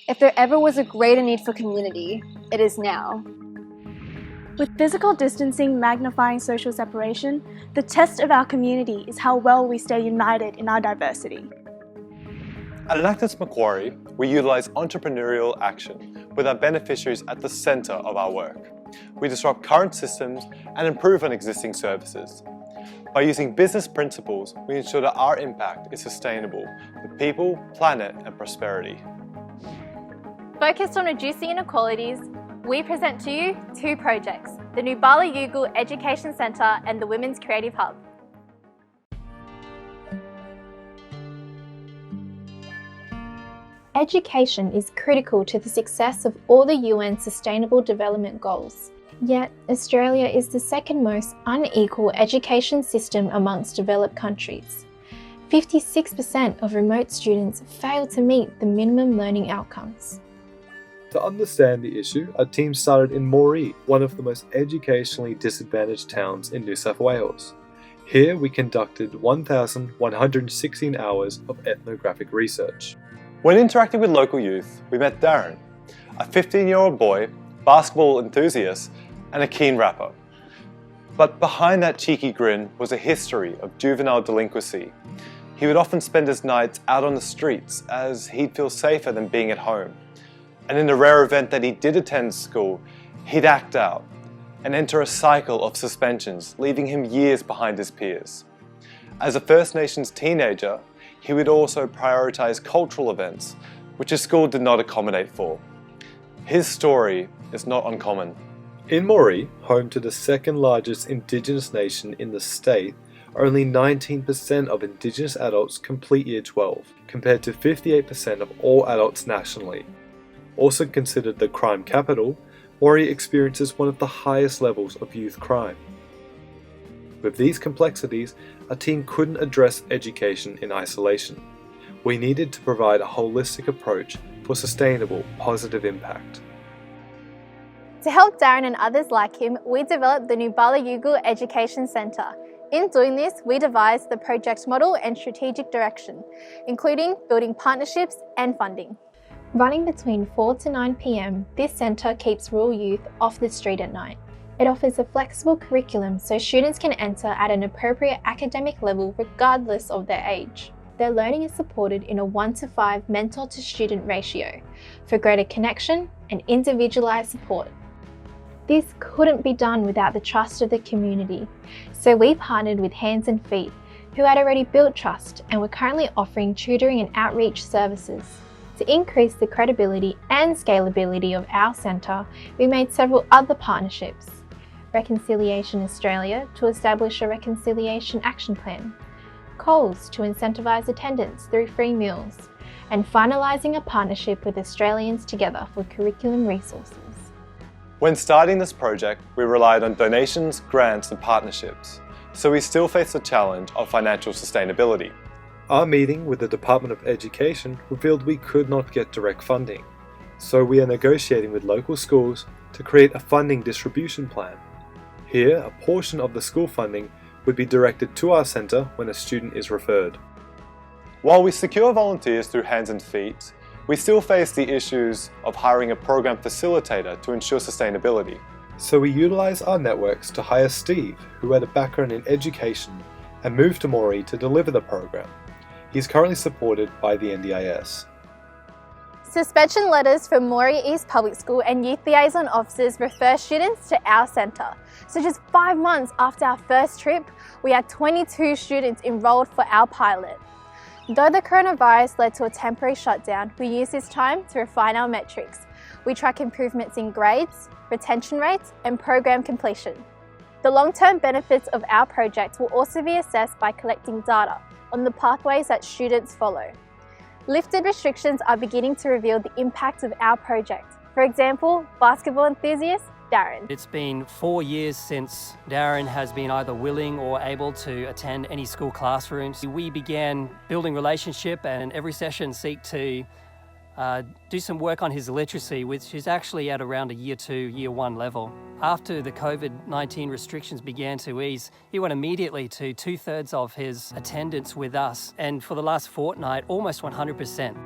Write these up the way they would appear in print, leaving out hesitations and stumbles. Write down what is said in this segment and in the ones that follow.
If there ever was a greater need for community, it is now. With physical distancing magnifying social separation, the test of our community is how well we stay united in our diversity. At Enactus Macquarie, we utilise entrepreneurial action with our beneficiaries at the centre of our work. We disrupt current systems and improve on existing services. By using business principles, we ensure that our impact is sustainable for people, planet and prosperity. Focused on reducing inequalities, we present to you two projects, the new Balayugel Education Centre and the Women's Creative Hub. Education is critical to the success of all the UN Sustainable Development Goals. Yet, Australia is the second most unequal education system amongst developed countries. 56% of remote students fail to meet the minimum learning outcomes. To understand the issue, our team started in Moree, one of the most educationally disadvantaged towns in New South Wales. Here we conducted 1,116 hours of ethnographic research. When interacting with local youth, we met Darren, a 15-year-old boy, basketball enthusiast and a keen rapper. But behind that cheeky grin was a history of juvenile delinquency. He would often spend his nights out on the streets as he'd feel safer than being at home. And in the rare event that he did attend school, he'd act out and enter a cycle of suspensions, leaving him years behind his peers. As a First Nations teenager, he would also prioritise cultural events, which his school did not accommodate for. His story is not uncommon. In Moree, home to the second largest Indigenous nation in the state, only 19% of Indigenous adults complete Year 12, compared to 58% of all adults nationally. Also considered the crime capital, Moree experiences one of the highest levels of youth crime. With these complexities, our team couldn't address education in isolation. We needed to provide a holistic approach for sustainable, positive impact. To help Darren and others like him, we developed the new Balayugel Education Centre. In doing this, we devised the project model and strategic direction, including building partnerships and funding. Running between 4 to 9 p.m, this centre keeps rural youth off the street at night. It offers a flexible curriculum so students can enter at an appropriate academic level regardless of their age. Their learning is supported in a 1:5 mentor to student ratio for greater connection and individualised support. This couldn't be done without the trust of the community, so we partnered with Hands and Feet, who had already built trust and were currently offering tutoring and outreach services. To increase the credibility and scalability of our centre, we made several other partnerships. Reconciliation Australia to establish a reconciliation action plan, Coles to incentivise attendance through free meals, and finalising a partnership with Australians Together for curriculum resources. When starting this project, we relied on donations, grants and partnerships, so we still face the challenge of financial sustainability. Our meeting with the Department of Education revealed we could not get direct funding, so we are negotiating with local schools to create a funding distribution plan. Here, a portion of the school funding would be directed to our centre when a student is referred. While we secure volunteers through Hands and Feet, we still face the issues of hiring a program facilitator to ensure sustainability. So we utilise our networks to hire Steve, who had a background in education, and moved to Moree to deliver the program. He is currently supported by the NDIS. Suspension letters from Moree East Public School and Youth Liaison Officers refer students to our centre. So just 5 months after our first trip, we had 22 students enrolled for our pilot. Though the coronavirus led to a temporary shutdown, we used this time to refine our metrics. We track improvements in grades, retention rates and program completion. The long-term benefits of our project will also be assessed by collecting data on the pathways that students follow. Lifted restrictions are beginning to reveal the impact of our project. For example, basketball enthusiast Darren. It's been 4 years since Darren has been either willing or able to attend any school classrooms. We began building relationship and every session seek to do some work on his literacy, which is actually at around a Year 2, Year 1 level. After the COVID-19 restrictions began to ease, he went immediately to 2/3 of his attendance with us, and for the last fortnight, almost 100%.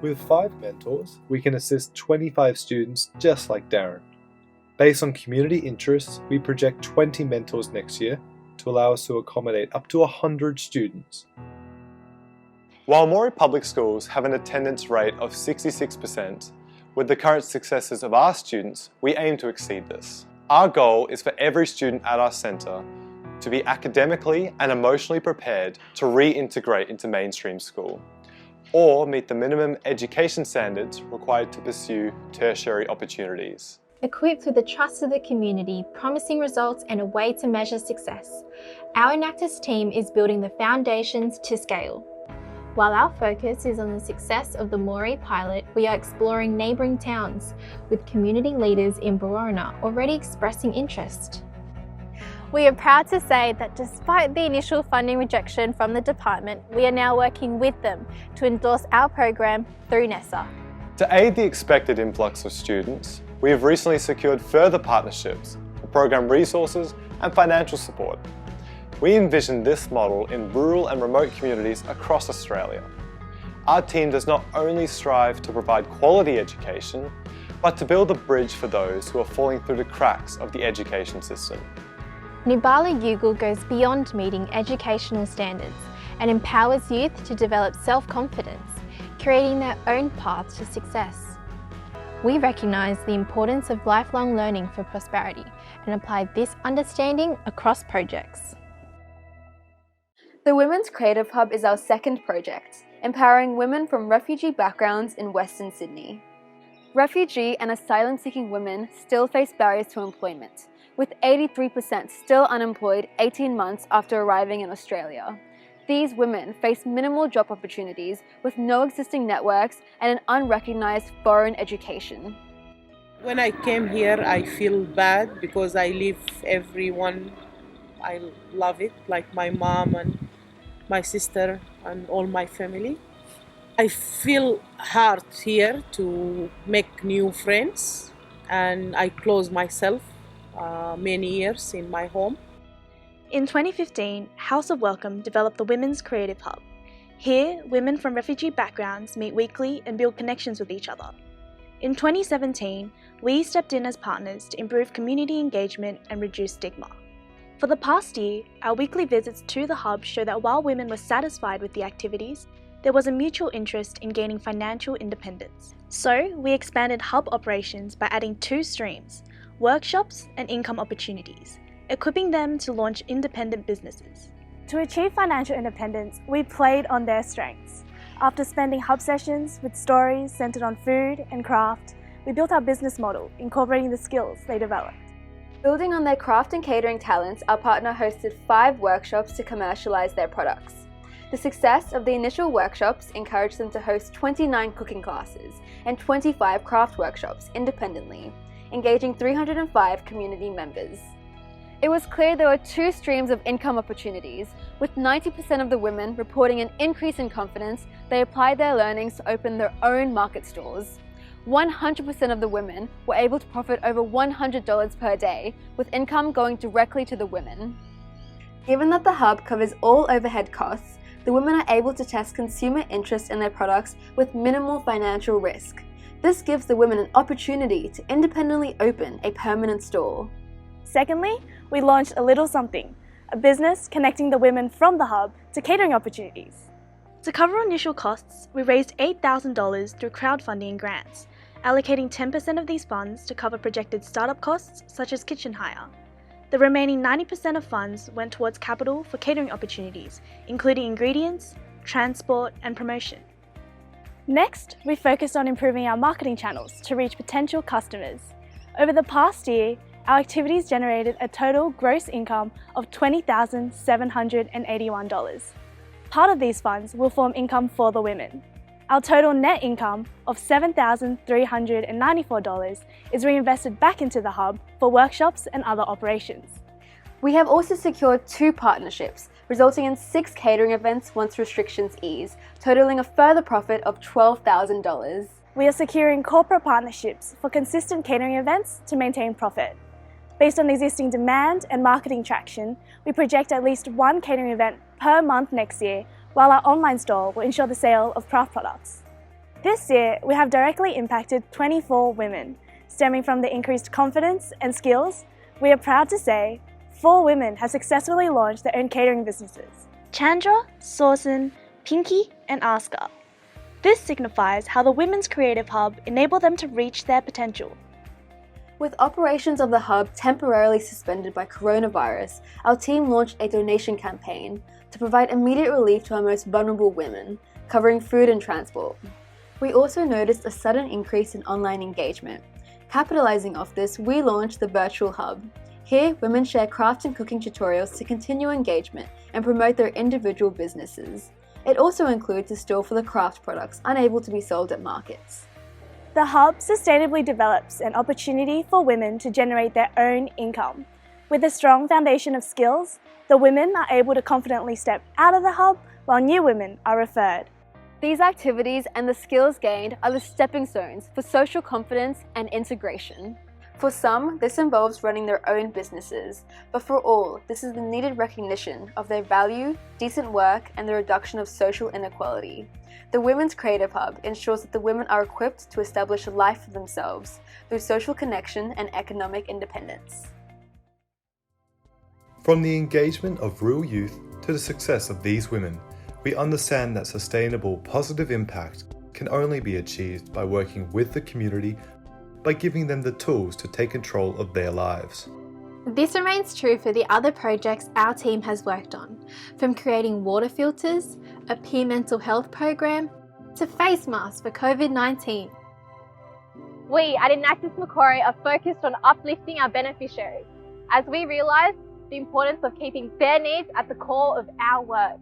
With 5 mentors, we can assist 25 students just like Darren. Based on community interests, we project 20 mentors next year to allow us to accommodate up to 100 students. While Moree Public Schools have an attendance rate of 66%, with the current successes of our students, we aim to exceed this. Our goal is for every student at our centre to be academically and emotionally prepared to reintegrate into mainstream school, or meet the minimum education standards required to pursue tertiary opportunities. Equipped with the trust of the community, promising results and a way to measure success, our Enactus team is building the foundations to scale. While our focus is on the success of the Moree pilot, we are exploring neighbouring towns, with community leaders in Berowra already expressing interest. We are proud to say that despite the initial funding rejection from the department, we are now working with them to endorse our program through NESA. To aid the expected influx of students, we have recently secured further partnerships for program resources and financial support. We envision this model in rural and remote communities across Australia. Our team does not only strive to provide quality education, but to build a bridge for those who are falling through the cracks of the education system. Balayugel goes beyond meeting educational standards and empowers youth to develop self-confidence, creating their own path to success. We recognise the importance of lifelong learning for prosperity and apply this understanding across projects. The Women's Creative Hub is our second project, empowering women from refugee backgrounds in Western Sydney. Refugee and asylum-seeking women still face barriers to employment, with 83% still unemployed 18 months after arriving in Australia. These women face minimal job opportunities with no existing networks and an unrecognised foreign education. When I came here, I feel bad because I leave everyone. I love it, like my mom and my sister and all my family. I feel hard here to make new friends, and I close myself many years in my home. In 2015, House of Welcome developed the Women's Creative Hub. Here, women from refugee backgrounds meet weekly and build connections with each other. In 2017, we stepped in as partners to improve community engagement and reduce stigma. For the past year, our weekly visits to the hub show that while women were satisfied with the activities, there was a mutual interest in gaining financial independence. So, we expanded hub operations by adding 2 streams: workshops and income opportunities, equipping them to launch independent businesses. To achieve financial independence, we played on their strengths. After spending hub sessions with stories centered on food and craft, we built our business model, incorporating the skills they developed. Building on their craft and catering talents, our partner hosted 5 workshops to commercialise their products. The success of the initial workshops encouraged them to host 29 cooking classes and 25 craft workshops independently, engaging 305 community members. It was clear there were 2 streams of income opportunities, with 90% of the women reporting an increase in confidence. They applied their learnings to open their own market stalls. 100% of the women were able to profit over $100 per day, with income going directly to the women. Given that the hub covers all overhead costs, the women are able to test consumer interest in their products with minimal financial risk. This gives the women an opportunity to independently open a permanent store. Secondly, we launched A Little Something, a business connecting the women from the hub to catering opportunities. To cover initial costs, we raised $8,000 through crowdfunding and grants, allocating 10% of these funds to cover projected startup costs such as kitchen hire. The remaining 90% of funds went towards capital for catering opportunities, including ingredients, transport, and promotion. Next, we focused on improving our marketing channels to reach potential customers. Over the past year, our activities generated a total gross income of $20,781. Part of these funds will form income for the women. Our total net income of $7,394 is reinvested back into the hub for workshops and other operations. We have also secured 2 partnerships, resulting in 6 catering events once restrictions ease, totaling a further profit of $12,000. We are securing corporate partnerships for consistent catering events to maintain profit. Based on existing demand and marketing traction, we project at least 1 catering event per month next year, while our online store will ensure the sale of craft products. This year, we have directly impacted 24 women. Stemming from the increased confidence and skills, we are proud to say 4 women have successfully launched their own catering businesses: Chandra, Sausan, Pinky, and Aska. This signifies how the Women's Creative Hub enabled them to reach their potential. With operations of the hub temporarily suspended by coronavirus, our team launched a donation campaign to provide immediate relief to our most vulnerable women, covering food and transport. We also noticed a sudden increase in online engagement. Capitalizing off this, we launched the Virtual Hub. Here, women share craft and cooking tutorials to continue engagement and promote their individual businesses. It also includes a store for the craft products unable to be sold at markets. The Hub sustainably develops an opportunity for women to generate their own income. With a strong foundation of skills, the women are able to confidently step out of the Hub while new women are referred. These activities and the skills gained are the stepping stones for social confidence and integration. For some, this involves running their own businesses, but for all, this is the needed recognition of their value, decent work, and the reduction of social inequality. The Women's Creative Hub ensures that the women are equipped to establish a life for themselves through social connection and economic independence. From the engagement of rural youth to the success of these women, we understand that sustainable positive impact can only be achieved by working with the community, by giving them the tools to take control of their lives. This remains true for the other projects our team has worked on, from creating water filters, a peer mental health program, to face masks for COVID-19. We at Enactus MQ are focused on uplifting our beneficiaries, as we realise the importance of keeping their needs at the core of our work.